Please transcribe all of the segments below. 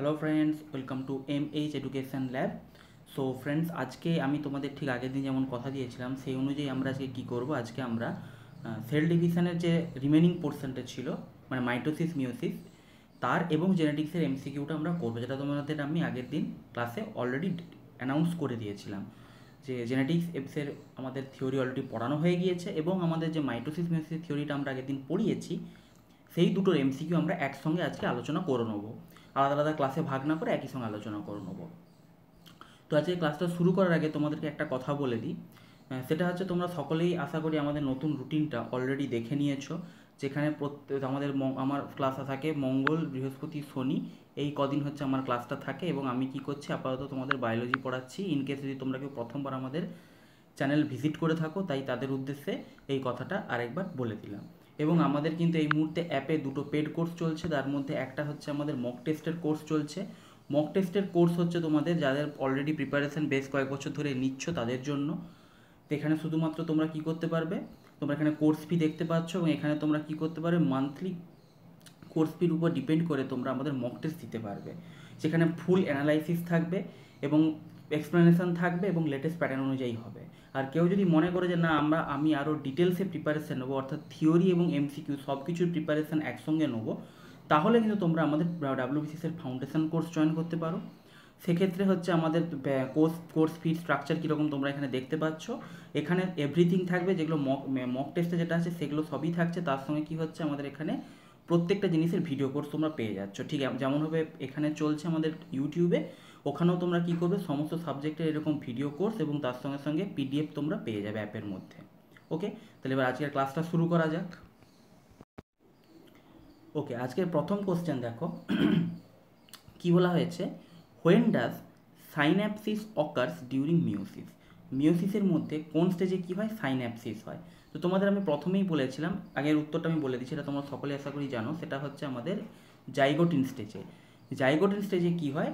Hello friends, welcome to MH education lab. So friends, আজকে আমি তোমাদের ঠিক আগের দিন যেমন কথা দিয়েছিলাম সেই অনুযায়ী আমরা আজকে কী করবো, আজকে আমরা সেল ডিভিশনের যে রিমেনিং পোর্শনটা ছিল মানে মাইটোসিস মিওসিস তার এবং জেনেটিক্সের এমসিকিউটা আমরা করবো, যেটা তোমাদের আমি আগের দিন ক্লাসে অলরেডি অ্যানাউন্স করে দিয়েছিলাম যে জেনেটিক্স এর আমাদের থিওরি অলরেডি পড়ানো হয়ে গিয়েছে এবং আমাদের যে মাইটোসিস মিওসিস থিওরিটা আমরা আগের দিন পড়িয়েছি সেই দুটোর এমসিকিউ আমরা একসঙ্গে আজকে আলোচনা করে নেবো, আলাদা আলাদা ক্লাসে ভাগ না করে একই সঙ্গে আলোচনা করে নেবো। তো আজকে ক্লাসটা শুরু করার আগে তোমাদেরকে একটা কথা বলে দিই, সেটা হচ্ছে তোমরা সকলেই আশা করি আমাদের নতুন রুটিনটা অলরেডি দেখে নিয়েছো, যেখানে আমার ক্লাস থাকে মঙ্গল, বৃহস্পতি, শনি, এই কদিন হচ্ছে আমার ক্লাসটা থাকে এবং আমি কি করছি আপাতত তোমাদের বায়োলজি পড়াচ্ছি। ইনকেস যদি তোমরা কেউ প্রথমবার আমাদের চ্যানেল ভিজিট করে থাকো তাই তাদের উদ্দেশ্যে এই কথাটা আরেকবার বলে দিলাম। এবং আমাদের কিন্তু এই মুহূর্তে অ্যাপে দুটো পেড কোর্স চলছে, তার মধ্যে একটা হচ্ছে আমাদের মক টেস্টের কোর্স চলছে। মক টেস্টের কোর্স হচ্ছে তোমাদের যাদের অলরেডি প্রিপারেশন বেশ কয়েক বছর ধরে নিচ্ছ তাদের জন্য। তো এখানে শুধুমাত্র তোমরা কি করতে পারবে, তোমরা এখানে কোর্স ফি দেখতে পাচ্ছ এবং এখানে তোমরা কি করতে পারবে, মান্থলি কোর্স ফির উপর ডিপেন্ড করে তোমরা আমাদের মক টেস্ট দিতে পারবে, সেখানে ফুল অ্যানালাইসিস থাকবে এবং এক্সপ্লেনেশন থাকবে এবং লেটেস্ট প্যাটার্ন অনুযায়ী হবে। আর কেউ যদি মনে করে যে না আমি আরও ডিটেলসে প্রিপারেশান নেবো, অর্থাৎ থিওরি এবং এমসিকিউ সব কিছুর প্রিপারেশান একসঙ্গে নেবো, তাহলে কিন্তু তোমরা আমাদের ডাব্লিউবিসিএসের ফাউন্ডেশন কোর্স জয়েন করতে পারো। সেক্ষেত্রে হচ্ছে আমাদের কোর্স ফি স্ট্রাকচার কীরকম তোমরা এখানে দেখতে পাচ্ছ। এখানে এভরিথিং থাকবে, যেগুলো মক টেস্টে যেটা আছে সেগুলো সবই থাকছে, তার সঙ্গে কি হচ্ছে আমাদের এখানে প্রত্যেকটা জিনিসের ভিডিও কোর্স তোমরা পেয়ে যাচ্ছ। ঠিক যেমনভাবে এখানে চলছে আমাদের ইউটিউবে, ওখানেও তোমরা কী করবে, সমস্ত সাবজেক্টের এরকম ভিডিও কোর্স এবং তার সঙ্গে সঙ্গে পিডিএফ তোমরা পেয়ে যাবে অ্যাপের মধ্যে। ওকে, তাহলে এবার আজকের ক্লাসটা শুরু করা যাক। ওকে, আজকের প্রথম কোশ্চেন দেখো কি বলা হয়েছে, when does synapsis occurs during meiosis. মিওসিসের মধ্যে কোন স্টেজে কী হয়, সাইন্যাপসিস হয়। তো তোমাদের আমি প্রথমেই বলেছিলাম, আগের উত্তরটা আমি বলে দিচ্ছি, এটা তোমরা সকলে আশা করি জানো, সেটা হচ্ছে আমাদের জাইগোটিন স্টেজে। জাইগোটিন স্টেজে কী হয়,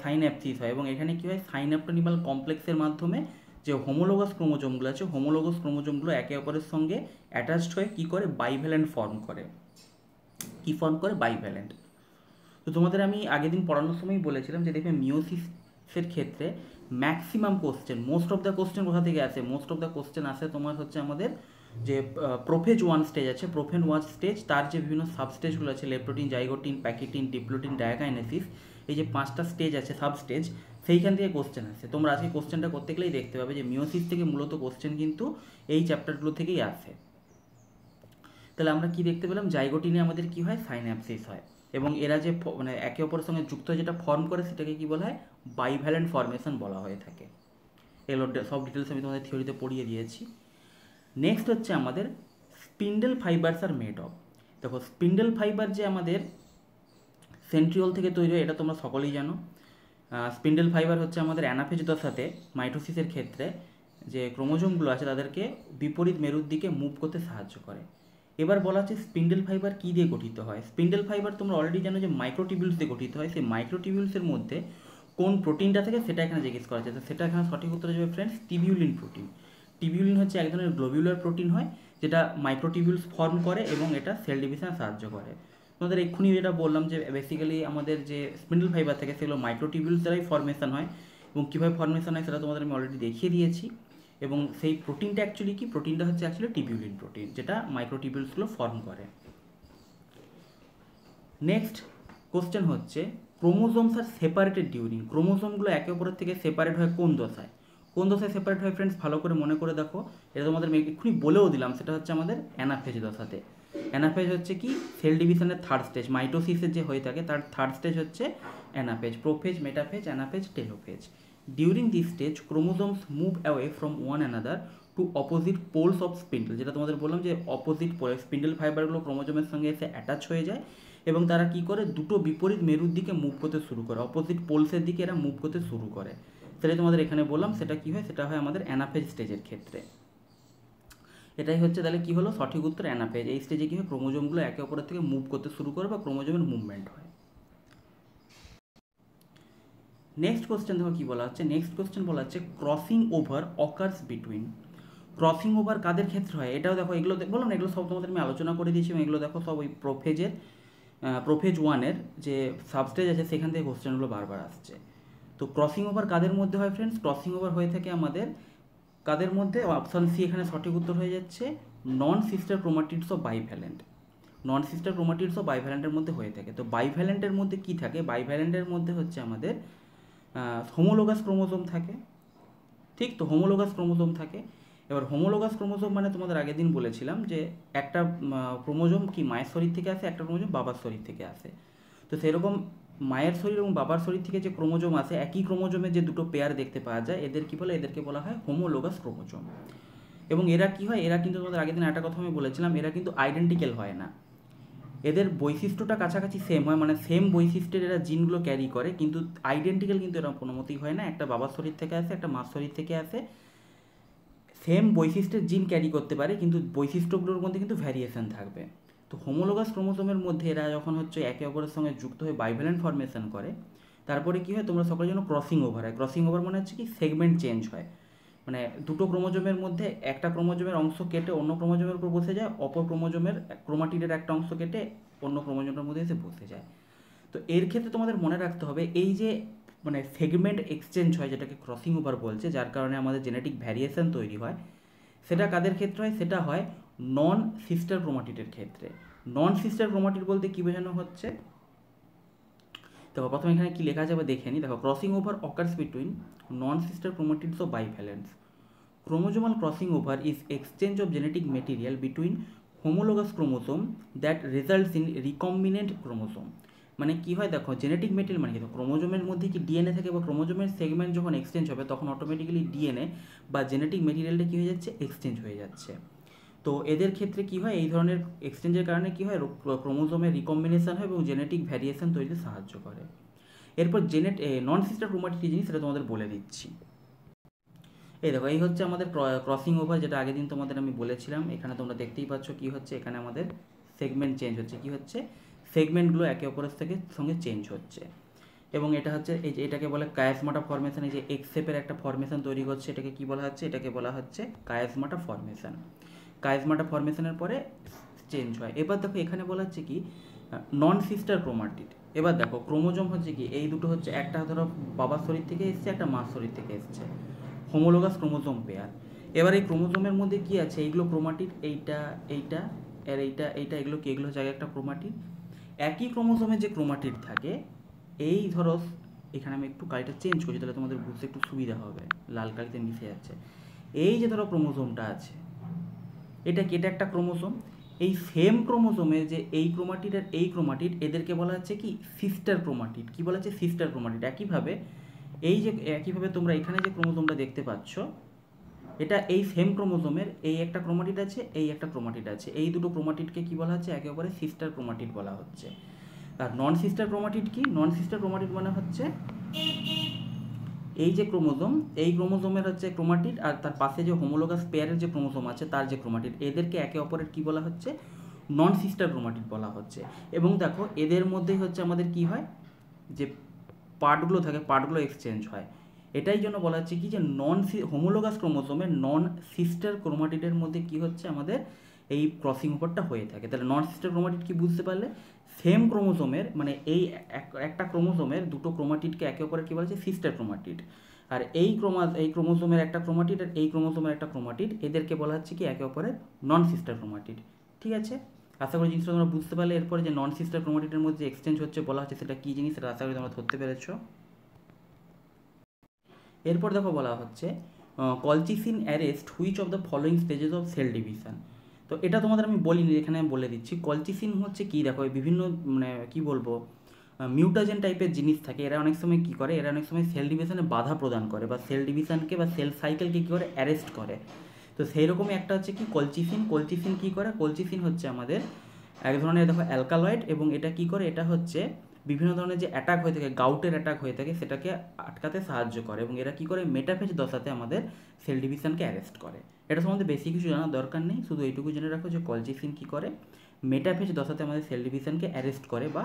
সাইন্যাপসিস হয় এবং এখানে কী হয়, সাইন্যাপটোনিমাল কমপ্লেক্সের মাধ্যমে যে হোমোলোগাস ক্রোমোজোমগুলো আছে, হোমোলোগাস ক্রোমোজোমগুলো একে অপরের সঙ্গে অ্যাটাচড হয়ে কী করে, বাইভ্যালেন্ট ফর্ম করে। কী ফর্ম করে, বাইভ্যালেন্ট। তো তোমাদের আমি আগের দিন পড়ানোর সময় বলেছিলাম যে দেখবে মিওসিসের ক্ষেত্রে maximum question, most of the question কোথা থেকে আসে, মোস্ট অফ দ্য কোশ্চেন আসে তোমার হচ্ছে আমাদের যে প্রোফেজ 1 স্টেজ আছে, প্রোফেন 1 স্টেজ, তার যে বিভিন্ন সাবস্টেজগুলো আছে, leptotene, zygotene, pachytene, diplotene, diakinesis, এই যে 5টা স্টেজ আছে সাব স্টেজ, সেইখান থেকে কোশ্চেন আসে। তোমরা আজকে কোশ্চেনটা করতে গেলেই দেখতে পাবে যে মিওসিস থেকে মূলত কোশ্চেন কিন্তু এই চ্যাপ্টারগুলো থেকেই আসে। তাহলে আমরা কি দেখতে পেলাম, জাইগোটিনে আমাদের কি হয়, সাইন্যাপসিস হয় এবং এরা যে মানে একে অপরের সঙ্গে যুক্ত হয়ে যেটা ফর্ম করে সেটাকে কি বলা হয়, বাইভ্যালেন্ট ফর্মেশন বলা হয়ে থাকে। এগুলো সব ডিটেলস আমি তোমাদের থিওরিতে পড়িয়ে দিয়েছি। নেক্সট হচ্ছে আমাদের spindle fibres are made of. দেখো স্পিন্ডেল ফাইবার যে আমাদের সেন্ট্রিওল থেকে তৈরি হয় এটা তোমরা সকলেই জানো। স্পিন্ডেল ফাইবার হচ্ছে আমাদের অ্যানাফেজ দশাতে মাইটোসিসের ক্ষেত্রে যে ক্রোমোজোমগুলো আছে তাদেরকে বিপরীত মেরুর দিকে মুভ করতে সাহায্য করে। এবার বলা হচ্ছে স্পিন্ডেল ফাইবার কী দিয়ে গঠিত হয়। স্পিন্ডেল ফাইবার তোমরা অলরেডি জানো যে মাইক্রোটিবিউলস দিয়ে গঠিত হয়। সেই মাইক্রোটিবিউলসের মধ্যে কোন প্রোটিনটা থেকে সেটা এখানে জিজ্ঞেস করা যায়, সেটা এখানে সঠিক উত্তর যাবে ফ্রেন্ডস, টিবিউলিন প্রোটিন। টিবিউলিন হচ্ছে এক ধরনের গ্লোবিউলার প্রোটিন হয় যেটা মাইক্রোটিবিউলস ফর্ম করে এবং এটা সেল ডিভিশনে সাহায্য করে। তোমাদের এক্ষুনি যেটা বললাম যে বেসিক্যালি আমাদের যে স্পিন্ডেল ফাইবার থেকে সেগুলো মাইক্রোটিবিউলস দ্বারাই ফর্মেশন হয় এবং কীভাবে ফর্মেশন হয় সেটা তোমাদের আমি অলরেডি দেখিয়ে দিয়েছি। এবং সেই প্রোটিনটা অ্যাকচুয়ালি কি, প্রোটিনটা হচ্ছে অ্যাকচুয়ালি টিবিউলিন প্রোটিন যেটা মাইক্রোটিবিউলসগুলো ফর্ম করে। নেক্সট কোশ্চেন হচ্ছে ক্রোমোজোমস আর সেপারেটেড ডিউরিং। ক্রোমোজোমগুলো একে অপরের থেকে সেপারেট হয় কোন দশায়, কোন দশায় সেপারেট হয় ফ্রেন্ডস, ভালো করে মনে করে দেখো, এটা তোমাদের এক্ষুনি বলেও দিলাম, সেটা হচ্ছে আমাদের অ্যানাফেজ দশাতে। অ্যানাফেজ হচ্ছে কি, সেল ডিভিশনের থার্ড স্টেজ, মাইটোসিসের যে হয়ে থাকে তার থার্ড স্টেজ হচ্ছে anaphase, prophase, metaphase, anaphase, telophase. During this stage chromosomes move away from one another to opposite poles of spindle, যেটা তোমাদের বললাম যে অপোজিট পোল, স্পিন্ডেল ফাইবারগুলো ক্রোমোজোমের সঙ্গে এসে অ্যাটাচ হয়ে যায় এবং তারা কি করে, দুটো বিপরীত মেরুর দিকে মুভ করতে শুরু করে, অপোজিট পোলসের দিকে এরা মুভ করতে শুরু করে। সেটাই তোমাদের এখানে বললাম, সেটা কি হয়, সেটা হয় আমাদের অ্যানাফেজ স্টেজের ক্ষেত্রে। এটাই হচ্ছে তাহলে কি হলো সঠিক উত্তর, অ্যানাফেজ। এই স্টেজে কি হয়, ক্রোমোজোমগুলো একে অপরের থেকে মুভ করতে শুরু করে বা ক্রোমোজোমের মুভমেন্ট হয়। নেক্সট কোশ্চেন দেখো কি বলা হচ্ছে, নেক্সট কোশ্চেন বলা হচ্ছে crossing over occurs between. Crossing over কাদের ক্ষেত্রে হয়, এটাও দেখো, এগুলো বললাম না, এগুলো সব তোমাদের আমি আলোচনা করে দিয়েছি এবং এগুলো দেখো সব ওই প্রোফেজের প্রোফেজ ওয়ানের যে সাবস্টেজ আছে সেখান থেকে কোশ্চেনগুলো বারবার আসছে। তো ক্রসিং ওভার কাদের মধ্যে হয় ফ্রেন্ডস? ক্রসিং ওভার হয়ে থাকে আমাদের কাদের মধ্যে? অপশান সি এখানে সঠিক উত্তর হয়ে যাচ্ছে, non sister chromatids of bivalent. Non sister chromatids of বাইভ্যালেন্টের মধ্যে হয়ে থাকে। তো বাইভ্যালেন্টের মধ্যে কি থাকে? বাইভ্যালেন্টের মধ্যে হচ্ছে আমাদের হোমোলোগাস ক্রোমোজোম থাকে, ঠিক তো? হোমোলোগাস ক্রোমোজোম থাকে। এবার হোমোলোগাস ক্রোমোজোম মানে তোমাদের আগের দিন বলেছিলাম যে একটা ক্রোমোজোম কি মায়ের শরীর থেকে আসে, একটা ক্রোমোজোম বাবার শরীর থেকে আসে। তো সেরকম মায়ের শরীর এবং বাবার শরীর থেকে যে ক্রোমোজোম আসে, একই ক্রোমোজোমে যে দুটো পেয়ার দেখতে পাওয়া যায়, এদের কি বলে? এদেরকে বলা হয় হোমোলোগাস ক্রোমোজোম। এবং এরা কি হয়? এরা কিন্তু তোমাদের আগের দিন একটা কথা আমি বলেছিলাম, এরা কিন্তু আইডেন্টিক্যাল হয় না, এদের বৈশিষ্ট্যটা কাছাকাছি সেম হয়, মানে সেম বৈশিষ্ট্যের এরা জিনগুলো ক্যারি করে, কিন্তু আইডেন্টিক্যাল কিন্তু এরকম কোনো মতেই হয় না। একটা বাবার শরীর থেকে আসে, একটা মার শরীর থেকে আসে, সেম বৈশিষ্ট্যের জিন ক্যারি করতে পারে, কিন্তু বৈশিষ্ট্যগুলোর মধ্যে কিন্তু ভ্যারিয়েশন থাকবে। তো হোমোলোগাস ক্রোমোজোমের মধ্যে এরা যখন হচ্ছে একে অপরের সঙ্গে যুক্ত হয়ে বাইভ্যালেন্ট ফর্মেশন করে, তারপরে কি হয়? তোমরা সকলের জন্য ক্রসিং ওভার হয়। ক্রসিং ওভার মানে হচ্ছে কি? সেগমেন্ট চেঞ্জ হয়, মানে দুটো ক্রোমোজোমের মধ্যে একটা ক্রোমোজোমের অংশ কেটে অন্য ক্রোমোজোমের উপর বসে যায়, অপর ক্রোমোজোমের ক্রোমাটিডের একটা অংশ কেটে অন্য ক্রোমোজোমের মধ্যে এসে বসে যায়। তো এর ক্ষেত্রে তোমাদের মনে রাখতে হবে, এই যে মানে সেগমেন্ট এক্সচেঞ্জ হয়, যেটাকে ক্রসিং ওভার বলছে, যার কারণে আমাদের জেনেটিক ভ্যারিয়েশন তৈরি হয়, সেটা কাদের ক্ষেত্রে হয়? সেটা হয় নন সিস্টার ক্রোমাটিডের ক্ষেত্রে। নন সিস্টার ক্রোমাটিড বলতে কী বোঝানো হচ্ছে? দেখো প্রথমে এখানে কি লেখা যাবে দেখে নিই। দেখো, crossing over occurs between non sister chromatids of bivalents. Chromosomal crossing over is exchange of genetic material between homologous chromosome that results in recombinant chromosome. মানে কি হয়? দেখো, জেনেটিক মেটেরিয়াল মানে কি? ক্রোমোজোমের মধ্যে কি ডিএনএ থাকে, বা ক্রোমোজোমের সেগমেন্ট যখন এক্সচেঞ্জ হবে তখন অটোমেটিক্যালি ডিএনএ বা জেনেটিক মেটেরিয়ালটা কী হয়ে যাচ্ছে? এক্সচেঞ্জ হয়ে যাচ্ছে। তো এদের ক্ষেত্রে কি হয়? এই ধরনের এক্সচেঞ্জের কারণে কি হয়? ক্রোমোজোমের রিকম্বিনেশন হয় এবং জেনেটিক ভ্যারিয়েশন তৈরিতে সাহায্য করে। এরপর নন সিস্টার ক্রোমাটিড জিনিস, সেটা তোমাদের বলে দিচ্ছি। এই দেখো, এই হচ্ছে আমাদের ক্রসিং ওভার, যেটা আগের দিন তোমাদের আমি বলেছিলাম। এখানে তোমরা দেখতেই পাচ্ছ কি হচ্ছে, এখানে আমাদের সেগমেন্ট চেঞ্জ হচ্ছে। কি হচ্ছে? সেগমেন্টগুলো একে অপরের সঙ্গে চেঞ্জ হচ্ছে। এবং এটা হচ্ছে এই যে এটাকে বলে কায়াজমাটা ফর্মেশন। এই যে এক্স শেপের একটা ফর্মেশন তৈরি করছে, এটাকে কি বলা হচ্ছে? এটাকে বলা হচ্ছে কায়াজমাটা ফর্মেশন। কায়াজমাটা ফর্মেশনের পরে চেঞ্জ হয়। এবার দেখো, এখানে বলা হচ্ছে কি নন সিস্টার ক্রোমাটিড। এবার দেখো, ক্রোমোজোম হচ্ছে কি, এই দুটো হচ্ছে, একটা ধরো বাবার শরীর থেকে এসছে, একটা মার শরীর থেকে এসছে, হোমোলোগাস ক্রোমোজোম পেয়ার। এবার এই ক্রোমোজোমের মধ্যে কি আছে? এইগুলো ক্রোমাটিড, এইটা এইটা আর এইটা এইটা, এগুলো কি? এগুলো হচ্ছে একটা ক্রোমাটিড। একই ক্রোমোজোমে যে ক্রোমাটিড থাকে, এই ধরো এখানে আমি একটু কালিটা চেঞ্জ করছি, তাহলে তোমাদের বুঝতে একটু সুবিধা হবে, লাল কালিতে মিশে যাচ্ছে। এই যে ধরো ক্রোমোজোমটা আছে, এটা কি? এটা একটা ক্রোমোজোম। এই সেম ক্রোমোজোমে যে এই ক্রোমাটিড আর এই ক্রোমাটিড, এদেরকে বলা হচ্ছে কি? Sister chromatid. কি বলা হচ্ছে? Sister chromatid. একইভাবে একইভাবে তোমরা এখানে যে ক্রোমোজোমটা দেখতে পাচ্ছ, এটা এই সেম ক্রোমোজোমের এই একটা ক্রোমাটিড আছে, এই একটা ক্রোমাটিড আছে, এই দুটো ক্রোমাটিডকে কি বলা হচ্ছে? একে অপরে সিস্টার ক্রোমাটিড বলা হচ্ছে। আর নন সিস্টার ক্রোমাটিড কি? নন সিস্টার ক্রোমাটিড মানে হচ্ছে এই যে ক্রোমোজোম, এই ক্রোমোজোমের হচ্ছে ক্রোমাটিড, আর তার পাশে যে হোমোলোগাস পেয়ারের যে ক্রোমোজোম আছে তার যে ক্রোমাটিড, এদেরকে একে অপরের কি বলা হচ্ছে? নন সিস্টার ক্রোমাটিড বলা হচ্ছে। এবং দেখো, এদের মধ্যেই হচ্ছে আমাদের কি হয়? যে পার্টগুলো থাকে, পার্টগুলো এক্সচেঞ্জ হয়। এটাই জন্য বলা হচ্ছে কি, যে হোমোলোগাস ক্রোমোজোমের নন সিস্টার ক্রোমাটিডের মধ্যে কি হচ্ছে? আমাদের এই ক্রসিং ওভারটা হয়ে থাকে। তাহলে নন সিস্টার ক্রোমাটিড কি বুঝতে পারলে? সেম ক্রোমোজোমের, মানে এই একটা ক্রোমোজোমের দুটো ক্রোমাটিডকে একে অপরে কি বলা হচ্ছে? Sister chromatid. আর এই ক্রোমোজোমের একটা ক্রোমাটিড আর এই ক্রোমোজোমের একটা ক্রোমাটিড, এদেরকে বলা হচ্ছে কি? একে অপরের নন সিস্টার ক্রোমাটিড। ঠিক আছে? আশা করি জিনিসটা তোমরা বুঝতে পারলে। এরপরে যে নন সিস্টার ক্রোমাটিডের মধ্যে এক্সচেঞ্জ হচ্ছে বলা হচ্ছে, সেটা কী জিনিস, সেটা আশা করি তোমরা ধরতে পেরেছো। এরপর দেখো, বলা হচ্ছে colchicine arrest which of the following stages of cell division. তো এটা তোমাদের আমি বলিনি, এখানে আমি বলে দিচ্ছি। কলচিসিন হচ্ছে কি? দেখো, বিভিন্ন মানে কি বলবো, মিউটাজেন টাইপের জিনিস থাকে। এরা অনেক সময় কি করে? এরা অনেক সময় সেল ডিভিশনে বাধা প্রদান করে, বা সেল ডিভিশনকে বা সেল সাইকেলকে কী করে? অ্যারেস্ট করে। তো সেই রকমই একটা হচ্ছে কি? কলচিসিন। কলচিসিন কী করে? কলচিসিন হচ্ছে আমাদের এক ধরনের, দেখো, অ্যালকালয়েড, এবং এটা কি করে? এটা হচ্ছে বিভিন্ন ধরনের যে অ্যাটাক হয়ে থাকে, গাউটের অ্যাটাক হয়ে থাকে, সেটাকে আটকাতে সাহায্য করে। এবং এরা কি করে? মেটাফেজ দশাতে আমাদের সেল ডিভিশনকে অ্যারেস্ট করে। এটা সম্বন্ধে বেশি কিছু জানার দরকার নেই, শুধু এইটুকু জেনে রাখো যে কলচিসিন কী করে? মেটাফেজ দশাতে আমাদের সেল ডিভিশনকে অ্যারেস্ট করে বা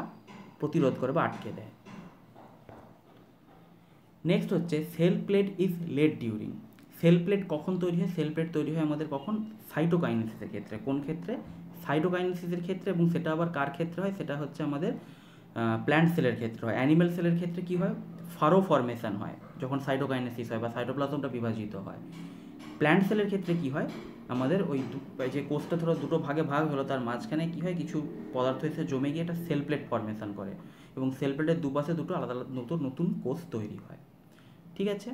প্রতিরোধ করে বা আটকে দেয়। নেক্সট হচ্ছে cell plate is laid during. Cell plate কখন তৈরি হয়? সেল প্লেট তৈরি হয় আমাদের কখন? সাইটোকাইনেসিসের ক্ষেত্রে। কোন ক্ষেত্রে? সাইটোকাইনেসিসের ক্ষেত্রে, এবং সেটা আবার কার ক্ষেত্রে হয়, সেটা হচ্ছে আমাদের প্ল্যান্ট সেলের ক্ষেত্রে হয়। অ্যানিম্যাল সেলের ক্ষেত্রে কী হয়, ফারো ফর্মেশন হয় যখন সাইটোকাইনেসিস হয় বা সাইটোপ্লাজমটা বিভাজিত হয়। প্ল্যান্ট সেলের ক্ষেত্রে কী হয়, আমাদের ওই যে কোষটা ধরো দুটো ভাগে ভাগ হলো, তার মাঝখানে কী হয়, কিছু পদার্থ এসে জমে গিয়ে একটা সেল প্লেট ফর্মেশন করে, এবং সেল প্লেটের দুপাশে দুটো আলাদা আলাদা নতুন নতুন কোষ তৈরি হয়। ঠিক আছে,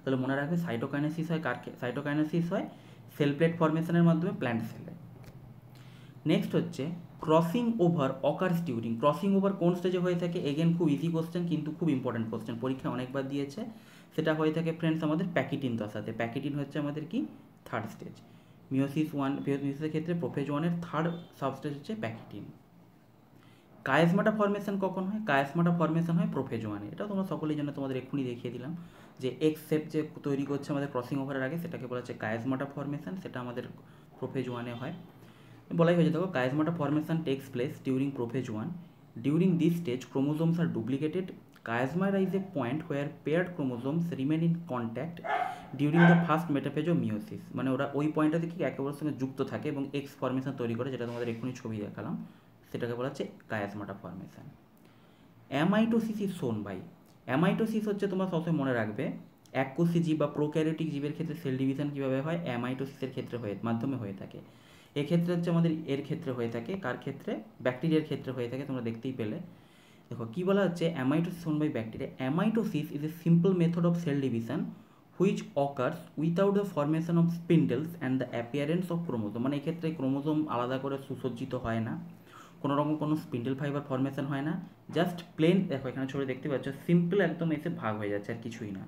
তাহলে মনে রাখবে সাইটোকাইনেসিস হয় সাইটোকাইনেসিস হয় সেল প্লেট ফর্মেশনের মাধ্যমে প্ল্যান্ট সেলে। নেক্সট হচ্ছে crossing over occurs during. Crossing over কোন স্টেজে হয়ে থাকে, এগেন খুব ইজি কোশ্চেন কিন্তু খুব ইম্পর্টেন্ট কোশ্চেন, পরীক্ষা অনেকবার দিয়েছে। সেটা হয়ে থাকে ফ্রেন্ডস আমাদের প্যাকিটিন দশাতে। প্যাকিটিন হচ্ছে আমাদের কি থার্ড স্টেজ। মিওসিসের ক্ষেত্রে প্রোফেজ 1-এর থার্ড সাবস্টেজ হচ্ছে প্যাকিটিন। কায়াজমাটা ফর্মেশন কখন হয়, কায়াজমাটা ফর্মেশন হয় প্রোফেজ 1-এ। এটা তোমরা সকলেই জানো, তোমাদের এক্ষুনি দেখিয়ে দিলাম যে এক্স শেপ যে তৈরি করছে আমাদের ক্রসিং ওভারের আগে, সেটাকে বলা হচ্ছে কায়াজমাটা ফর্মেশন, সেটা আমাদের প্রোফেজ 1-এ হয়। বলাই হয়েছে দেখো, chiasmata formation takes place during prophase 1. During this stage chromosomes are duplicated. Chiasma is a point where paired chromosomes remain in contact during the first metaphase of meiosis. মানে ওরা ওই পয়েন্টটাতে কি একে অপরের সঙ্গে যুক্ত থাকে এবং এক্স ফর্মেশন তৈরি করে, যেটা তোমাদের এক্ষুনি ছবি দেখালাম, সেটাকে বলা হচ্ছে chiasmata formation. Amitosis is shown by. Amitosis হচ্ছে, তোমরা সবসময় মনে রাখবে, এককোষী জীব বা প্রোক্যারিওটিক জীবের ক্ষেত্রে সেল ডিভিশন কীভাবে হয়, অ্যামাইটোসিসের ক্ষেত্রে মাধ্যমে হয়ে থাকে। এক্ষেত্রে হচ্ছে আমাদের এর ক্ষেত্রে হয়ে থাকে, কার ক্ষেত্রে, ব্যাকটেরিয়ার ক্ষেত্রে হয়ে থাকে, তোমরা দেখতেই পেলে। দেখো কী বলা হচ্ছে, amitosis shown by bacteria. Amitosis is a simple method of cell division which occurs without the formation of spindles and the appearance of chromosome. মানে এক্ষেত্রে ক্রোমোজোম আলাদা করে সুসজ্জিত হয় না, কোনো রকম কোনো স্পিন্ডেল ফাইবার ফরমেশন হয় না, জাস্ট প্লেন, দেখো এখানে ছবি দেখতে পাচ্ছ, সিম্পল একদম এসে ভাগ হয়ে যাচ্ছে, আর কিছুই না।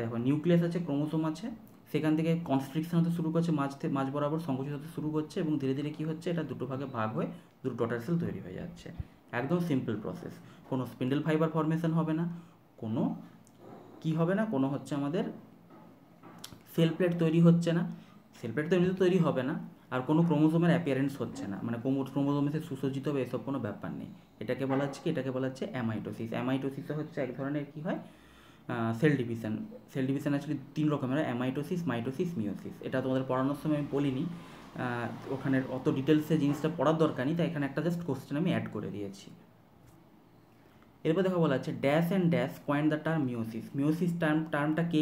দেখো নিউক্লিয়াস আছে, ক্রোমোজোম আছে, সেখান থেকে কনস্ট্রিকশন হতে শুরু করছে, মাঝ বরাবর সংকুচিত হতে শুরু করছে, এবং ধীরে ধীরে কী হচ্ছে, এটা দুটো ভাগে ভাগ হয়ে দুটো ডটার সেল তৈরি হয়ে যাচ্ছে। একদম সিম্পল প্রসেস, কোনো স্পিন্ডেল ফাইবার ফরমেশন হবে না, কোনো কি হবে না, কোনো হচ্ছে আমাদের সেল প্লেট তৈরি হচ্ছে না, সেল প্লেট তো এমনিতে তৈরি হবে না, আর কোনো ক্রোমোজোমের অ্যাপিয়ারেন্স হচ্ছে না, মানে ক্রোমোজোমে সুসজ্জিত হবে এসব কোনো ব্যাপার নেই। এটাকে বলা হচ্ছে কি, এটাকে বলা হচ্ছে অ্যামাইটোসিস। অ্যামাইটোসিসে হচ্ছে এক ধরনের কী হয়, cell division. Cell division actually তিন রকমের হয়, অ্যামাইটোসিস, মাইটোসিস, মিওসিস। এটা তোমাদের পড়ানোর সময় আমি বলিনি, ওখানে অত ডিটেলসে জিনিসটা পড়ার দরকার নেই, তাই এখানে একটা জাস্ট কোশ্চেন আমি অ্যাড করে দিয়েছি। এরপর দেখা বলা আছে dash and dash point the term meiosis. Meiosis টার্মটা কে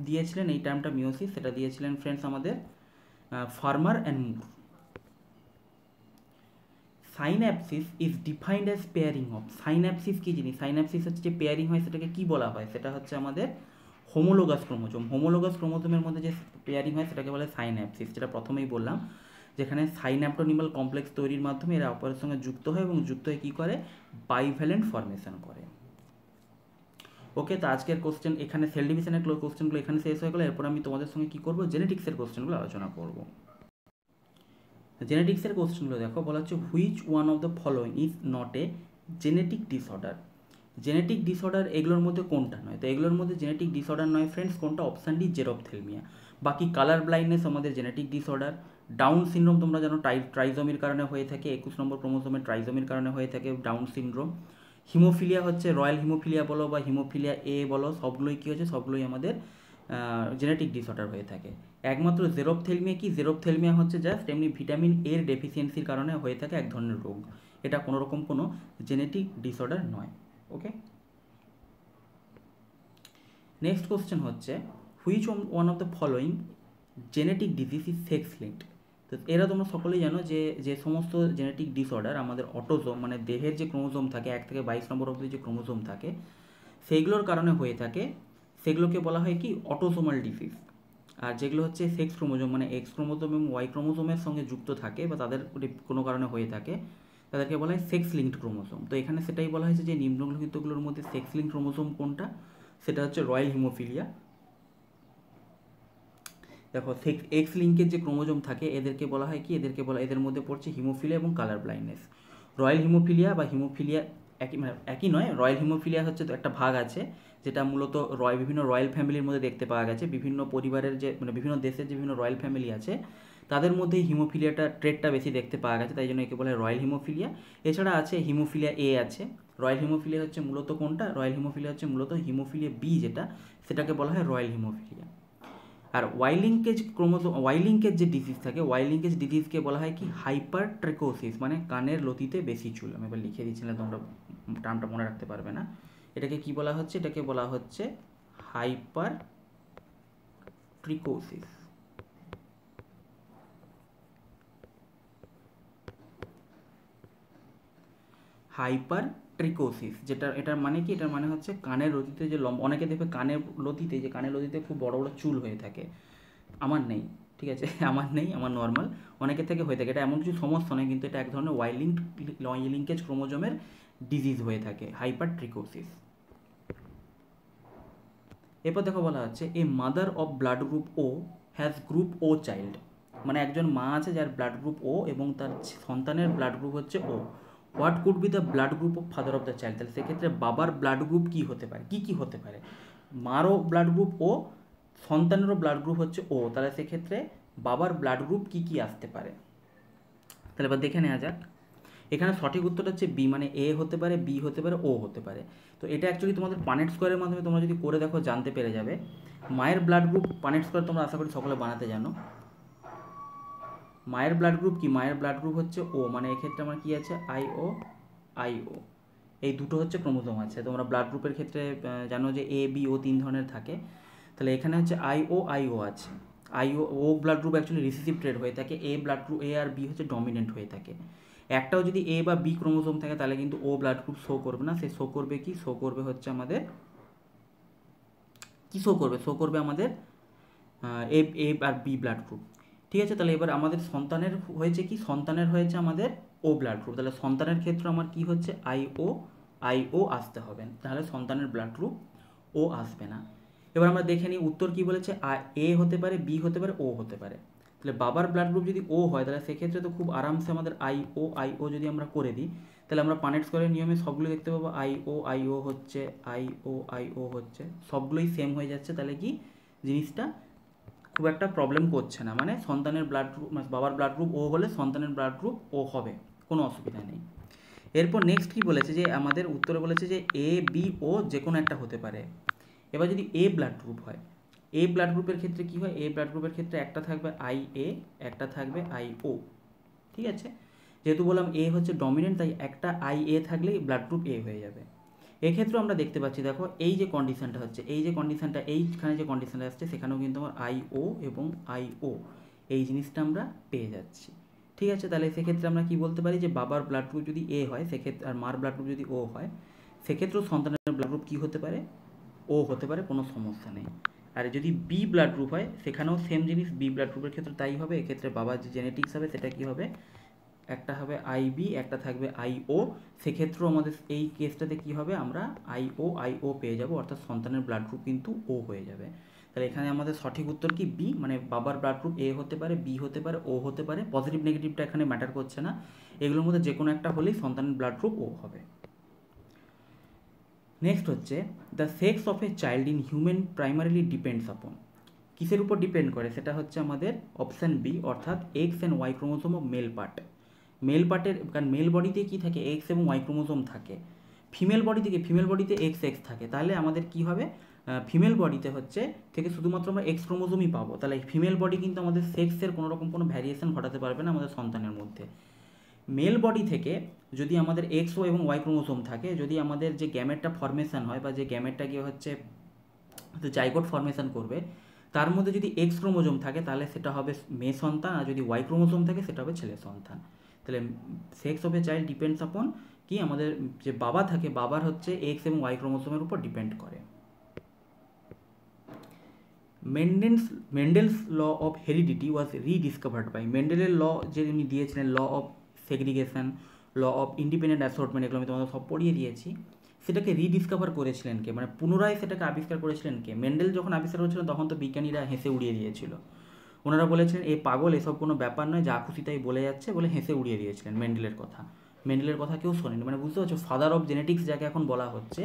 দিয়েছিলেন, এই টার্মটা মিওসিস, সেটা দিয়েছিলেন ফ্রেন্ডস আমাদের Farmer and Moore. Synapsis is defined as pairing of. Synapsis কী জিনিস, সাইন্যাপসিস হচ্ছে যে পেয়ারিং হয়, সেটাকে কী বলা হয়, সেটা হচ্ছে আমাদের হোমোলোগাস ক্রোমোজোম। হোমোলোগাস ক্রোমোজোমের মধ্যে যে পেয়ারিং হয় সেটাকে বলে সাইন্যাপসিস, যেটা প্রথমেই বললাম, যেখানে সাইন্যাপ্টোনিমাল কমপ্লেক্স তৈরির মাধ্যমে এরা অপরের সঙ্গে যুক্ত হয় এবং যুক্ত হয়ে কী করে, বাইভ্যালেন্ট ফর্মেশন করে। ওকে, তো আজকের কোশ্চেন এখানে, সেল ডিভিশনের কোশ্চেনগুলো এখানে শেষ হয়ে গেলো। এরপর আমি তোমাদের সঙ্গে কী করবো, জেনেটিক্সের কোশ্চেনগুলো আলোচনা করবো। জেনেটিক্সের কোশ্চেনগুলো দেখো, বলা হচ্ছে which one of the following is not a genetic disorder. Genetic disorder এগুলোর মধ্যে কোনটা নয়, তো এগুলোর মধ্যে জেনেটিক ডিসঅর্ডার নয় ফ্রেন্ডস, কোনটা, অপশান ডি জেরপ্থ্যালমিয়া। বাকি কালার ব্লাইন্ডনেস আমাদের জেনেটিক ডিসঅর্ডার। ডাউন সিনড্রোম তোমরা জানো ট্রাইজোমির কারণে হয়ে থাকে, 21 নম্বর ক্রোমোজোমের ট্রাইজোমির কারণে হয়ে থাকে ডাউন সিনড্রোম। হিমোফিলিয়া হচ্ছে রয়্যাল হিমোফিলিয়া বলো বা হিমোফিলিয়া এ বলো, সবগুলোই কী হচ্ছে, সবগুলোই আমাদের জেনেটিক ডিসঅর্ডার হয়ে থাকে। একমাত্র জেরপ্থ্যালমিয়া কি, জেরপ্থ্যালমিয়া হচ্ছে জাস্ট এমনি ভিটামিন এর ডেফিসিয়েন্সির কারণে হয়ে থাকে এক ধরনের রোগ, এটা কোনো রকম কোনো জেনেটিক ডিসঅর্ডার নয়। ওকে, নেক্সট কোশ্চেন হচ্ছে which one of the following genetic disease is sex linked. তো এরা তোমরা সকলেই জানো যে সমস্ত জেনেটিক ডিসঅর্ডার আমাদের অটোজোম, মানে দেহের যে ক্রোমোজোম থাকে 1 থেকে 22 নম্বর অবধি যে ক্রোমোজোম থাকে সেইগুলোর কারণে হয়ে থাকে, সেগুলোকে বলা হয় কি অটোসোমাল ডিজিজ। আর যেগুলো হচ্ছে সেক্স ক্রোমোজোম, মানে এক্স ক্রোমোজোম এবং ওয়াই ক্রোমোজোমের সঙ্গে যুক্ত থাকে বা তাদের কোনো কারণে হয়ে থাকে, তাদেরকে বলা হয় সেক্স লিঙ্কড ক্রোমোজোম। তো এখানে সেটাই বলা হয়েছে যে নিম্নলিখিতগুলোর মধ্যে সেক্স লিঙ্কড ক্রোমোজোম কোনটা, সেটা হচ্ছে রয়্যাল হিমোফিলিয়া। দেখো এক্স লিঙ্কের যে ক্রোমোজোম থাকে এদেরকে বলা হয় কি, এদের মধ্যে পড়ছে হিমোফিলিয়া এবং কালার ব্লাইন্ডনেস। রয়্যাল হিমোফিলিয়া বা হিমোফিলিয়া একই নয়, রয়্যাল হিমোফিলিয়া হচ্ছে তো একটা ভাগ আছে যেটা মূলত বিভিন্ন রয়্যাল ফ্যামিলির মধ্যে দেখতে পাওয়া গেছে, বিভিন্ন পরিবারের যে মানে বিভিন্ন দেশের যে বিভিন্ন রয়্যাল ফ্যামিলি আছে তাদের মধ্যে হিমোফিলিয়াটা ট্রেডটা বেশি দেখতে পাওয়া গেছে, তাই জন্য একে বলে রয়্যাল হিমোফিলিয়া। এছাড়া আছে হিমোফিলিয়া এ আছে। রয়্যাল হিমোফিলিয়া হচ্ছে মূলত কোনটা, রয়্যাল হিমোফিলিয়া হচ্ছে মূলত হিমোফিলিয়া বি, যেটা সেটাকে বলা হয় রয়্যাল হিমোফিলিয়া। আর ওয়াই লিঙ্কেজ যে ডিজিজ থাকে, ওয়াই লিঙ্কেজ ডিজিজকে বলা হয় কি হাইপারট্রিকোসিস, মানে কানের লতিতে বেশি চুল। আমি এবার লিখে দিচ্ছিলাম, তোমরা টার্মটা মনে রাখতে পারবে না। এটাকে কি বলা হচ্ছে? এটাকে বলা হচ্ছে হাইপারট্রিকোসিস। হাইপারট্রিকোসিস, এটার মানে কি? এটার মানে হচ্ছে কানের লতিতে যে অনেকে দেখবে কানের লতিতে খুব বড় বড় চুল হয়ে থাকে। আমার নেই, ঠিক আছে, আমার নেই, আমার নর্মাল, অনেকের থেকে হয়ে থাকে। এটা এমন কিছু সমস্যা নয়, কিন্তু এটা এক ধরনের ওয়াই লিঙ্কেজ ক্রোমোজোমের ডিজিজ হয়ে থাকে, হাইপারট্রিকোসিস। এরপর দেখো বলা হচ্ছে a mother of blood group O has group O child, মানে একজন মা আছে যার ব্লাড গ্রুপ ও এবং তার সন্তানের ব্লাড গ্রুপ হচ্ছে O. What could be the blood group of father of the child? তাহলে সেক্ষেত্রে বাবার ব্লাড গ্রুপ কী হতে পারে, কী হতে পারে? মারও ব্লাড গ্রুপ ও, সন্তানেরও ব্লাড গ্রুপ হচ্ছে ও, তাহলে সেক্ষেত্রে বাবার ব্লাড গ্রুপ কী আসতে পারে? তাহলে এবার দেখে নেওয়া যাক। এখানে সঠিক উত্তরটা হচ্ছে বি, মানে এ হতে পারে, বি হতে পারে, ও হতে পারে। তো এটা অ্যাকচুয়ালি তোমাদের পানেট স্কোয়ারের মাধ্যমে তোমরা যদি করে দেখো জানতে পেরে যাবে। মায়ের ব্লাড গ্রুপ পানেট স্কোয়ার তোমরা আশা করি সকলে বানাতে জানো। মায়ের ব্লাড গ্রুপ কি? মায়ের ব্লাড গ্রুপ হচ্ছে ও, মানে এক্ষেত্রে আমার কি আছে? আইও, এই দুটো হচ্ছে ক্রোমোজোম আছে। তোমরা ব্লাড গ্রুপের ক্ষেত্রে জানো যে এ বি ও 3 ধরনের থাকে। তাহলে এখানে হচ্ছে আইও আছে। O blood group actually recessive trait হয়ে থাকে, এ আর বি হচ্ছে ডমিনেন্ট হয়ে থাকে। একটাও যদি এ বা বি ক্রোমোজোম থাকে তাহলে কিন্তু ও ব্লাড গ্রুপ শো করবে না, সে শো করবে কি? শো করবে হচ্ছে আমাদের কি শো করবে আমাদের এ আর বি ব্লাড গ্রুপ। ঠিক আছে, তাহলে এবার আমাদের সন্তানের হয়েছে কি? সন্তানের হয়েছে আমাদের ও ব্লাড গ্রুপ। তাহলে সন্তানের ক্ষেত্রে আমার কি হচ্ছে? আইও আসতে হবে, তাহলে সন্তানের ব্লাড গ্রুপ ও আসবে না। এবার আমরা দেখে নিই উত্তর কি বলেছে। এ হতে পারে, বি হতে পারে, ও হতে পারে। তাহলে বাবার ব্লাড গ্রুপ যদি ও হয় তাহলে সেক্ষেত্রে তো খুব আরামসে আমাদের আইও যদি আমরা করে দিই, তাহলে আমরা পানেট স্কোয়ারের নিয়মে সবগুলো দেখতে পাবো আইও হচ্ছে সবগুলোই সেম হয়ে যাচ্ছে। তাহলে কি জিনিসটা খুব একটা প্রবলেম করছে না, মানে সন্তানের ব্লাড গ্রুপ, বাবার ব্লাড গ্রুপ ও হলে সন্তানের ব্লাড গ্রুপ ও হবে, কোনো অসুবিধা নেই। এরপর নেক্সট কি বলেছে যে আমাদের উত্তরে বলেছে যে এ বি ও যে কোনো একটা হতে পারে। এবার যদি এ ব্লাড গ্রুপ হয়, এ ব্লাড গ্রুপের ক্ষেত্রে কি হয়? এ ব্লাড গ্রুপের ক্ষেত্রে একটা থাকবে একটা থাকবে আইও। ঠিক আছে, যেহেতু বললাম এ হচ্ছে ডমিনেন্ট, তাই একটা থাকলেই ব্লাড গ্রুপ এ হয়ে যাবে। এক্ষেত্রেও আমরা দেখতে পাচ্ছি, দেখো এই যে কন্ডিশনটা হচ্ছে, এইখানে যে কন্ডিশনটা আসছে সেখানেও কিন্তু আমার আইও এবং আইও এই জিনিসটা আমরা পেয়ে যাচ্ছি। ঠিক আছে, তাহলে সেক্ষেত্রে আমরা কি বলতে পারি যে বাবার ব্লাড গ্রুপ যদি এ হয় সেক্ষেত্রে, আর মার ব্লাড গ্রুপ যদি ও হয় সেক্ষেত্রেও সন্তানের ব্লাড গ্রুপ কী হতে পারে? ও হতে পারে, কোনো সমস্যা নেই। আর যদি বি ব্লাড গ্রুপ হয় সেখানেও সেম জিনিস, বি ব্লাড গ্রুপের ক্ষেত্রে তাই হবে। এক্ষেত্রে বাবার যে জেনেটিক্স হবে সেটা কী হবে? একটা হবে আইবি, একটা থাকবে আইও। সেক্ষেত্রেও আমাদের এই কেসটাতে কি হবে? আমরা আইও পেয়ে যাব, অর্থাৎ সন্তানের ব্লাড গ্রুপ কিন্তু ও হয়ে যাবে। তাহলে এখানে আমাদের সঠিক উত্তর কি? বি, মানে বাবার ব্লাড গ্রুপ এ হতে পারে, বি হতে পারে, ও হতে পারে। পজিটিভ নেগেটিভটা এখানে ম্যাটার করছে না, এগুলোর মধ্যে যে কোনো একটা হলেই সন্তানের ব্লাড গ্রুপ ও হবে। নেক্সট হচ্ছে the sex of a child in human primarily depends upon. কিসের উপর ডিপেন্ড করে? সেটা হচ্ছে আমাদের অপশান বি, অর্থাৎ X and Y chromosome of male part. Male পার্টের, কারণ মেল বডিতে কী থাকে? এক্স এবং ওয়াই ক্রোমোসোম থাকে। ফিমেল বডিতে এক্স থাকে। তাহলে আমাদের কি হবে? ফিমেল বডিতে হচ্ছে থেকে শুধুমাত্র আমরা এক্স ক্রোমোসোমই পাবো। তাহলে ফিমেল বডি কিন্তু আমাদের সেক্সের কোনো রকম কোনো ভ্যারিয়েশন ঘটাতে পারবে না আমাদের সন্তানের মধ্যে। মেল বডি থেকে যদি আমাদের এক্স ও এবং ওয়াই ক্রোমোসোম থাকে, যদি আমাদের যে গ্যামেটটা ফর্মেশন হয় বা যে গ্যামেটটা গিয়ে হচ্ছে জাইগোট ফর্মেশন করবে, তার মধ্যে যদি এক্স ক্রোমোজোম থাকে তাহলে সেটা হবে মেয়ে সন্তান, আর যদি ওয়াই ক্রোমোজোম থাকে সেটা হবে ছেলে সন্তান। তাহলে sex of a child depends upon কি? আমাদের যে বাবা থাকে, বাবার হচ্ছে এক্স এবং ওয়াই ক্রোমোজোমের উপর ডিপেন্ড করে। Mendel's law of heredity was rediscovered by. মেন্ডেলের ল যে উনি দিয়েছিলেন, law of segregation, law of independent assortment, এগুলো আমি তোমাদের সব পড়িয়ে দিয়েছি। সেটাকে রিডিসকভার করেছিলেন কে? মানে পুনরায় সেটাকে আবিষ্কার করেছিলেন কে? মেন্ডেল যখন আবিষ্কার করেছিলেন তখন তো বিজ্ঞানীরা হেসে উড়িয়ে দিয়েছিল। ওনারা বলেছিলেন এ পাগল, এসব কোনো ব্যাপার নয়, যা খুশি তাই বলে যাচ্ছে, বলে হেসে উড়িয়ে দিয়েছিলেন মেন্ডেলের কথা। মেন্ডেলের কথা কেউ শোনেনি, মানে বুঝতে পারছো ফাদার অফ জেনেটিক্স যাকে এখন বলা হচ্ছে,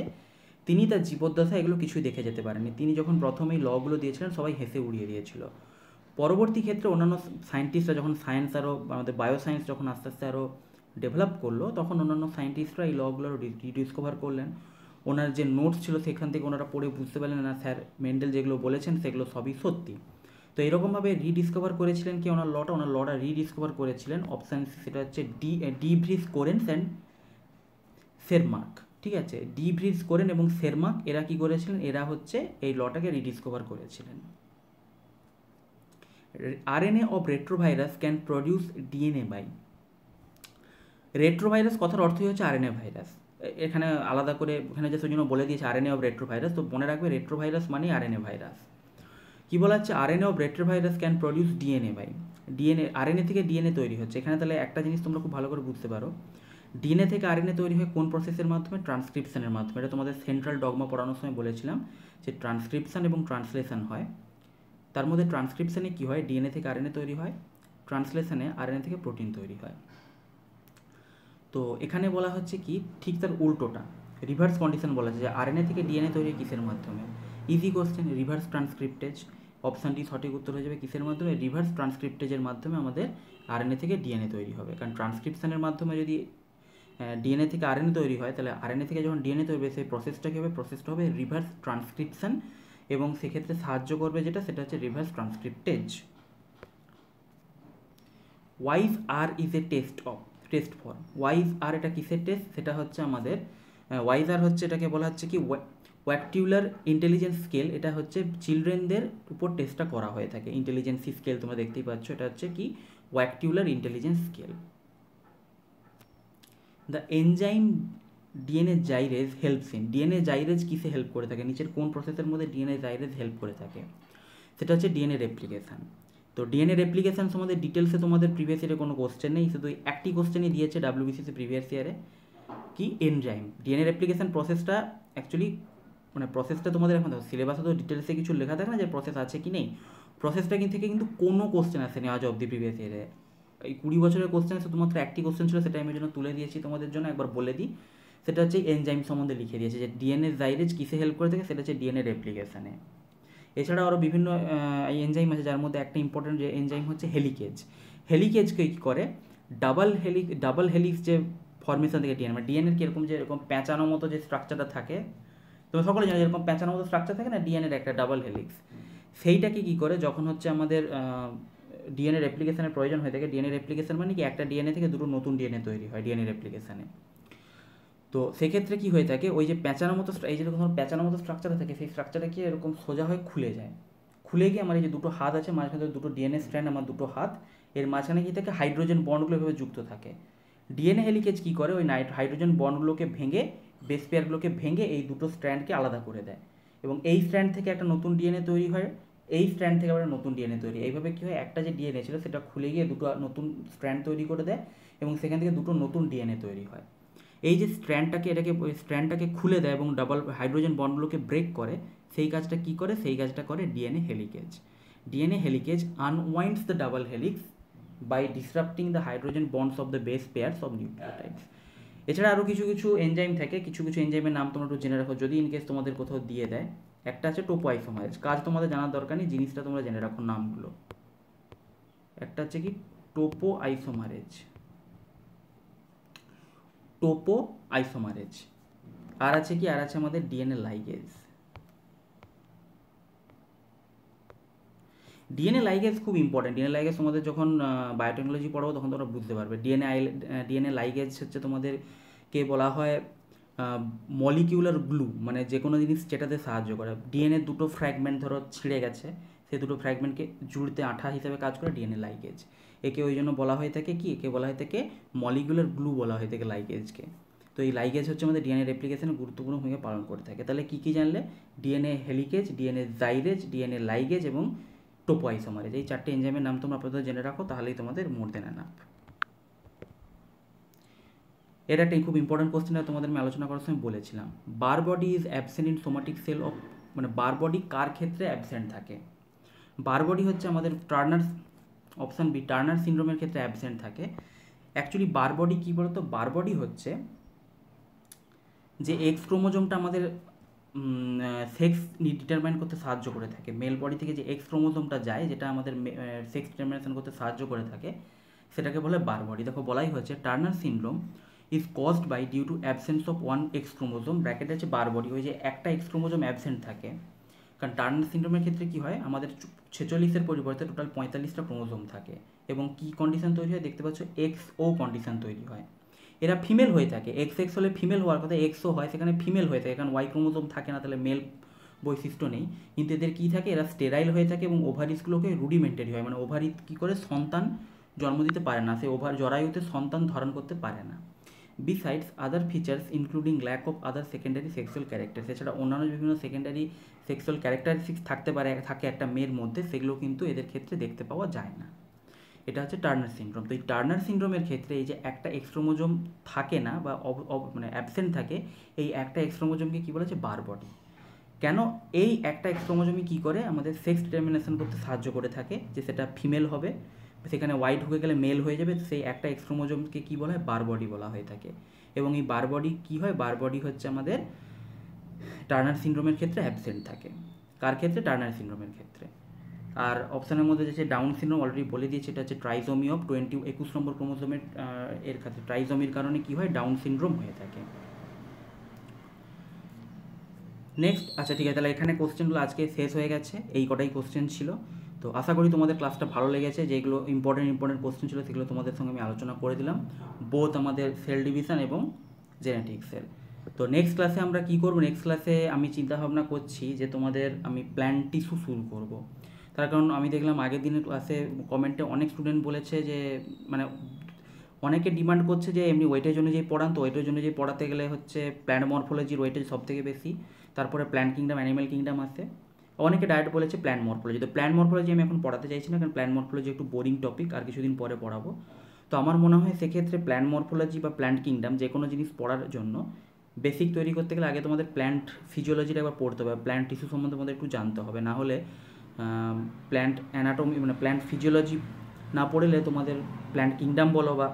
তিনি তার জীবদ্দশায় এগুলো কিছুই দেখে যেতে পারেননি। তিনি যখন প্রথম এই লগুলো দিয়েছিলেন সবাই হেসে উড়িয়ে দিয়েছিল। পরবর্তী ক্ষেত্রে অন্যান্য সায়েন্টিস্টরা যখন সায়েন্স আরও, আমাদের বায়োসায়েন্স যখন আস্তে আস্তে আরও ডেভেলপ করলো, তখন অন্যান্য সায়েন্টিস্টরা এই লগুলো রিডিসকভার করলেন। ওনার যে নোটস ছিল সেখান থেকে ওনারা পড়ে বুঝতে পারলেন না স্যার মেন্ডেল যেগুলো বলেছেন সেগুলো সবই সত্যি। তো এরকমভাবে রিডিসকভার করেছিলেন কি ওনার লটা রিডিসকভার করেছিলেন অপশান সেটা হচ্ছে ডি ভ্রিস কোরেন্স অ্যান্ড সেরমার্ক। ঠিক আছে, ডি ভ্রিস কোরেন এবং সেরমার্ক এরা কি করেছিলেন, এরা হচ্ছে এই লটাকে রিডিসকভার করেছিলেন। RNA of retrovirus can produce DNA by, retrovirus কথার অর্থই হচ্ছে RNA ভাইরাস। এখানে আলাদা করে এখানে যে জন্য বলে দিয়েছে RNA of retrovirus, তো মনে রাখবে রেট্রোভাইরাস মানে RNA ভাইরাস। কি বলা হচ্ছে, RNA of retrovirus can produce DNA by, RNA থেকে DNA তৈরি হচ্ছে। এখানে তাহলে একটা জিনিস তোমরা খুব ভালো করে বুঝতে পারো, DNA থেকে RNA তৈরি হয় কোন প্রসেসের মাধ্যমে, ট্রান্সক্রিপশনের মাধ্যমে। এটা তোমাদের সেন্ট্রাল ডগমা পড়ানোর সময় বলেছিলাম যে ট্রান্সক্রিপশন এবং ট্রান্সলেশন হয়। তার মধ্যে ট্রান্সক্রিপশনে কি হয়, DNA থেকে RNA তৈরি হয়, ট্রান্সলেশনে RNA থেকে প্রোটিন তৈরি হয়। তো এখানে বলা হচ্ছে কি ঠিক তার উল্টোটা, রিভার্স কন্ডিশন বলা হচ্ছে যে RNA থেকে DNA তৈরি কিসের মাধ্যমে। Easy question, reverse transcriptase. অপশানটি সঠিক উত্তর হয়ে যাবে কিসের মাধ্যমে, রিভার্স ট্রান্সক্রিপ্টেজের মাধ্যমে আমাদের RNA থেকে DNA তৈরি হবে। কারণ ট্রান্সক্রিপশনের মাধ্যমে যদি DNA থেকে RNA তৈরি হয়, তাহলে RNA থেকে যখন DNA তৈরি হবে সেই প্রসেসটা কী হবে, প্রসেসটা হবে রিভার্স ট্রান্সক্রিপশন, এবং সেক্ষেত্রে সাহায্য করবে যেটা, সেটা হচ্ছে রিভার্স ট্রান্সক্রিপ্টেজ। ওয়াইজ R is a test for, ওয়াইজ আর এটা কিসের টেস্ট, সেটা হচ্ছে আমাদের ওয়াইজ আর হচ্ছে এটাকে বলা হচ্ছে কি ওয়াকটিউলার ইন্টেলিজেন্স স্কেল। এটা হচ্ছে চিলড্রেনদের উপর টেস্টটা করা হয়ে থাকে, ইন্টেলিজেন্সি স্কেল তোমরা দেখতেই পাচ্ছ, এটা হচ্ছে কি ওয়াকটিউলার intelligence scale. The enzyme DNA gyrase helps in, DNA gyrase কিসে হেল্প করে থাকে, নিচের কোন প্রসেসের মধ্যে DNA জাইরেজ হেল্প করে থাকে, সেটা হচ্ছে DNA রেপ্লিকেশান। তো DNA রেপ্লিকেশান সম্বন্ধে ডিটেলসে তোমাদের প্রিভিয়াস ইয়ারে কোনো কোশ্চেন নেই, শুধু একটি কোশ্চেনই দিয়েছে WBCS প্রিভিয়াস ইয়ারে, কি এনজাইম। DNA রেপ্লিকেশান প্রসেসটা অ্যাকচুয়ালি মানে প্রসেসটা তোমাদের এখন দেখো সিলেবাসে তো ডিটেলসে কিছু লেখা থাকে না যে প্রসেস আছে কি নেই, প্রসেসটা থেকে কিন্তু কোনো কোশ্চেন আসেনি আজ অবধি প্রিভিয়াস ইয়ারে। এই 20 বছরের কোশ্চেন শুধুমাত্র একটি কোশ্চেন ছিল, সেটা আমি জন্য তুলে দিয়েছি তোমাদের জন্য, একবার বলে দিই। সেটা হচ্ছে এনজাইম সম্বন্ধে লিখে দিয়েছে যে DNA জাইরেজ কিসে হেল্প করে থাকে, সেটা হচ্ছে DNA রেপ্লিকেশানে। এছাড়াও আরও বিভিন্ন এনজাইম আছে, যার মধ্যে একটা ইম্পর্টেন্ট যে এনজাইম হচ্ছে হেলিকেজ। হেলিকেজকে কী করে, ডাবল হেলিক্স যে ফর্মেশন থেকে DNA, মানে ডিএনএর কীরকম যে এরকম প্যাঁচানোর মতো যে স্ট্রাকচারটা থাকে, তোমরা সকলে জানো যেরকম প্যাঁচানোর মতো স্ট্রাকচার থাকে না ডিএনএর একটা ডাবল হেলিক্স, সেইটাকে কী করে যখন হচ্ছে আমাদের DNA রেপ্লিকেশনের প্রয়োজন হয়ে থাকে, DNA রেপ্লিকেশন মানে কি একটা DNA থেকে দুটো নতুন DNA তৈরি হয় DNA রেপ্লিকেশনে। তো সেক্ষেত্রে কী হয়ে থাকে, ওই যে প্যাঁচানোর মতো এই যে যখন প্যাঁচানোর মতো স্ট্রাকচার থাকে, সেই স্ট্রাকচারটা কি এরকম সোজা হয়ে খুলে যায়, খুলে গিয়ে আমার এই যে দুটো হাত আছে মাঝখানে দুটো DNA স্ট্র্যান্ড, আমার দুটো হাত, এর মাঝখানে কি থাকে হাইড্রোজেন বন্ডগুলো এভাবে যুক্ত থাকে। DNA হেলিকেজ কী করে, ওই হাইড্রোজেন বন্ডগুলোকে ভেঙে, বেস পেয়ারগুলোকে ভেঙে এই দুটো স্ট্র্যান্ডকে আলাদা করে দেয়, এবং এই স্ট্র্যান্ড থেকে একটা নতুন DNA তৈরি হয়, এই স্ট্র্যান্ড থেকে আবার নতুন DNA তৈরি। এইভাবে কী হয়, একটা যে DNA ছিল সেটা খুলে গিয়ে দুটো নতুন স্ট্র্যান্ড তৈরি করে দেয়, এবং সেখান থেকে দুটো নতুন DNA তৈরি হয়। এই যে স্ট্র্যান্ডটাকে খুলে দেয় এবং ডাবল হাইড্রোজেন বন্ডগুলোকে ব্রেক করে, সেই কাজটা কি করে, সেই কাজটা করে DNA helicase. DNA helicase unwinds the double helix by disrupting the hydrogen bonds of the base pairs of nucleotides. এছাড়া আরও কিছু এনজাইম থাকে, কিছু এনজাইমের নাম তোমরা একটু জেনে রাখো যদি ইনকেস তোমাদের কোথাও দিয়ে দেয়। একটা আছে টোপো আইসোমারেজ, কাজ তোমাদের জানার দরকার নেই, জিনিসটা তোমরা জেনে রাখো নামগুলো। একটা হচ্ছে কি টোপো আইসোমারেজ, টোপো আইসোমারেজ। আর আছে কি, আর আছে আমাদের DNA লাইগেজ। DNA লাইগেজ খুব ইম্পর্টেন্ট। DNA লাইগেজ তোমাদের যখন বায়োটেকনোলজি পড়াবো তখন তোমরা বুঝতে পারবে। DNA লাইগেজ হচ্ছে তোমাদেরকে বলা হয় মলিকিউলার গ্লু, মানে যে কোনো জিনিস যেটাতে সাহায্য করে। DNA দুটো ফ্র্যাগমেন্ট ধরো ছিঁড়ে গেছে, সেই দুটো ফ্র্যাগমেন্টকে জুড়তে আঠা হিসেবে কাজ করে DNA লাইগেজ। একে ওই জন্য বলা হয়ে থাকে কি, একে বলা হয়ে থাকে মলিকিউলার গ্লু বলা হয়ে থাকে লাইগেজকে। তো এই লাইগেজ হচ্ছে আমাদের DNA রেপ্লিকেশনে গুরুত্বপূর্ণ ভূমিকা পালন করে থাকে। তাহলে কী কী জানলে, DNA helicase, DNA gyrase, DNA ligase এবং টোপো আইসোমারেজ, এই চারটে এনজাইমের নাম তোমরা আপাতত জেনে রাখো, তাহলেই তোমাদের মোর দেন এনাফ। এর একটা খুব ইম্পর্টেন্ট কোশ্চেন তোমাদের আমি আলোচনা করার সময় বলেছিলাম, Barr body is absent in somatic cell of, মানে বার বডি কার ক্ষেত্রে অ্যাবসেন্ট থাকে। বার বডি হচ্ছে আমাদের টার্নার, অপশান বি টার্নার সিনড্রোমের ক্ষেত্রে অ্যাবসেন্ট থাকে। অ্যাকচুয়ালি বার বডি কী বলতো, বার বডি হচ্ছে যে এক্স ক্রোমোজোমটা আমাদের সেক্স ডিটারমাইন করতে সাহায্য করে থাকে। মেল বডি থেকে যে এক্স ক্রোমোজোমটা যায়, যেটা আমাদের সেক্স ডিটারমিনেশন করতে সাহায্য করে থাকে, সেটাকে বলে বার বডি। দেখো বলাই হচ্ছে Turner syndrome is caused by due to absence of one X chromosome, ব্র্যাকেটে আছে বার বডি, ওই যে একটা এক্স ক্রোমোজোম অ্যাবসেন্ট থাকে কারণ টার্নার সিনড্রোমের ক্ষেত্রে কী হয়, আমাদের 46-এর পরিবর্তে টোটাল 45টা ক্রোমোজোম থাকে এবং কী কন্ডিশন তৈরি হয় দেখতে পাচ্ছ, XO কন্ডিশন তৈরি হয়। এরা ফিমেল হয়ে থাকে, XX হলে ফিমেল হওয়ার কথা, XO হয় সেখানে ফিমেল হয়ে থাকে, কারণ Y ক্রোমোজোম থাকে না, তাহলে মেল বৈশিষ্ট্য নেই। কিন্তু এদের কী থাকে, এরা স্টেরাইল হয়ে থাকে এবং ওভারিসগুলোকে রুডিমেন্টারি হয়, মানে ওভারি কী করে সন্তান জন্ম দিতে পারে না, সে জরায়ুতে সন্তান ধারণ করতে পারে না। Besides other features including lack of other secondary sexual character, এছাড়া অন্যান্য বিভিন্ন সেকেন্ডারি সেক্সুয়াল ক্যারেক্টারিস্টিক্স থাকে একটা মেয়ের মধ্যে, সেগুলো কিন্তু এদের ক্ষেত্রে দেখতে পাওয়া যায় না। এটা হচ্ছে টার্নার সিনড্রোম। তো এই টার্নার সিনড্রোমের ক্ষেত্রে এই যে একটা এক্স ক্রোমোজোম থাকে না বা মানে অ্যাবসেন্ট থাকে, এই একটা এক্স ক্রোমোজোমকে কী বলেছে, বার বডি। কেন, এই একটা এক্স ক্রোমোজোমই কী করে আমাদের সেক্স ডিটারমিনেশন করতে সাহায্য করে থাকে, যে সেটা ফিমেল হবে, সেখানে ওয়াই ঢুকে গেলে মেল হয়ে যাবে, সেই একটা এক্স ক্রোমোজোমকে কী বলা হয়, বার বডি বলা হয়ে থাকে। এবং এই বার বডি কী হয়, বার বডি হচ্ছে আমাদের টার্নার সিনড্রোমের ক্ষেত্রে অ্যাবসেন্ট থাকে। কার ক্ষেত্রে, টার্নার সিনড্রোমের ক্ষেত্রে। আর অপশানের মধ্যে যে ডাউন সিনড্রোম অলরেডি বলে দিয়েছে, এটা হচ্ছে ট্রাইজোমি অফ 21 নম্বর ক্রোমোজোমের এর ক্ষেত্রে ট্রাইজোমির কারণে কী হয়, ডাউন সিনড্রোম হয়ে থাকে। নেক্সট, আচ্ছা ঠিক আছে, তাহলে এখানে কোশ্চেনগুলো আজকে শেষ হয়ে গেছে, এই কটাই কোশ্চেন ছিল। তো আশা করি তোমাদের ক্লাসটা ভালো লেগেছে, যেগুলো ইম্পর্টেন্ট কোশ্চেন ছিল সেগুলো তোমাদের সঙ্গে আমি আলোচনা করে দিলাম, বোথ আমাদের সেল ডিভিশন এবং জেনেটিক্সের। তো নেক্সট ক্লাসে আমরা কী করবো, নেক্সট ক্লাসে আমি চিন্তাভাবনা করছি যে তোমাদের আমি প্ল্যান্ট টিস্যু শুরু করব। তার কারণ আমি দেখলাম আগের দিনের ক্লাসে কমেন্টে অনেক স্টুডেন্ট বলেছে যে মানে অনেকে ডিমান্ড করছে যে এমনি ওয়েটেজ অনুযায়ী পড়ান, তো ওয়েটেজ অনুযায়ী পড়াতে গেলে হচ্ছে প্ল্যান্ট মরফোলজির ওয়েটেজ সব থেকে বেশি, তারপরে প্ল্যান্ট কিংডম, অ্যানিম্যাল কিংডম আছে। অনেকে ডাইরেক্ট বলেছে প্ল্যান্ট মরফোলজি। তো প্ল্যান্ট মরফোলজি আমি এখন পড়াতে চাইছি না, কারণ প্ল্যান্ট মরফোলজি একটু বোরিং টপিক, আর কিছুদিন পরে পড়াবো। তো আমার মনে হয় সেক্ষেত্রে প্ল্যান্ট মরফোলজি বা প্ল্যান্ট কিংডম যে কোনো জিনিস পড়ার জন্য বেসিক তৈরি করতে গেলে আগে তোমাদের প্ল্যান্ট ফিজিওলজিটা একবার পড়তে হবে, প্ল্যান্ট টিস্যু সম্বন্ধে তোমাদের একটু জানতে হবে, না হলে প্ল্যান্ট অ্যানাটমি মানে প্ল্যান্ট ফিজিওলজি না পড়লে তোমাদের প্ল্যান্ট কিংডম বলো বা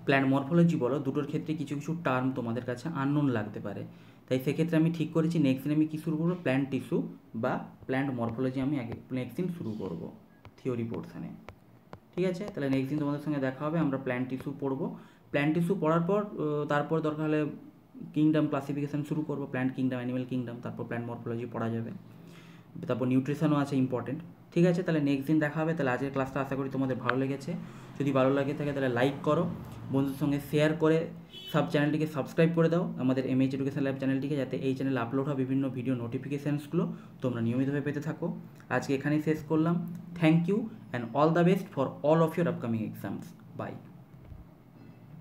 প্ল্যান্ট মরফোলজি বলো, দুটোর ক্ষেত্রে কিছু কিছু টার্ম তোমাদের কাছে আননোন লাগতে পারে। তাই সেক্ষেত্রে আমি ঠিক করেছি নেক্সট দিন আমি কী শুরু করবো, প্ল্যান্ট টিস্যু বা প্ল্যান্ট মরফোলজি আমি আগে নেক্সট দিন শুরু করবো থিওরি পোর্শনে। ঠিক আছে, তাহলে নেক্সট দিন তোমাদের সঙ্গে দেখা হবে, আমরা প্ল্যান্ট টিস্যু পড়বো। প্ল্যান্ট টিস্যু পড়ার পর তারপর দরকার হলে কিংডম ক্লাসিফিকেশান শুরু করবো, প্ল্যান্ট কিংডম, অ্যানিম্যাল কিংডম, তারপর প্ল্যান্ট মরফোলজি পড়া যাবে, তারপর নিউট্রিশনও আছে ইম্পর্টেন্ট। ঠিক আছে, তাহলে নেক্সট দিন দেখা হবে। তাহলে আজকের ক্লাসটা আশা করি তোমাদের ভালো লেগেছে। যদি ভালো লাগে থাকে তাহলে লাইক করো, বন্ধুদের সঙ্গে শেয়ার করে চ্যানেলটিকে সাবস্ক্রাইব করে দাও, আমাদের MH এডুকেশন ল্যাব চ্যানেলটিকে, যাতে এই চ্যানেলে আপলোড হওয়া বিভিন্ন ভিডিও নোটিফিকেশানসগুলো তোমরা নিয়মিতভাবে পেতে থাকো। আজকে এখানেই শেষ করলাম। Thank you and all the best for all of your upcoming exams. By.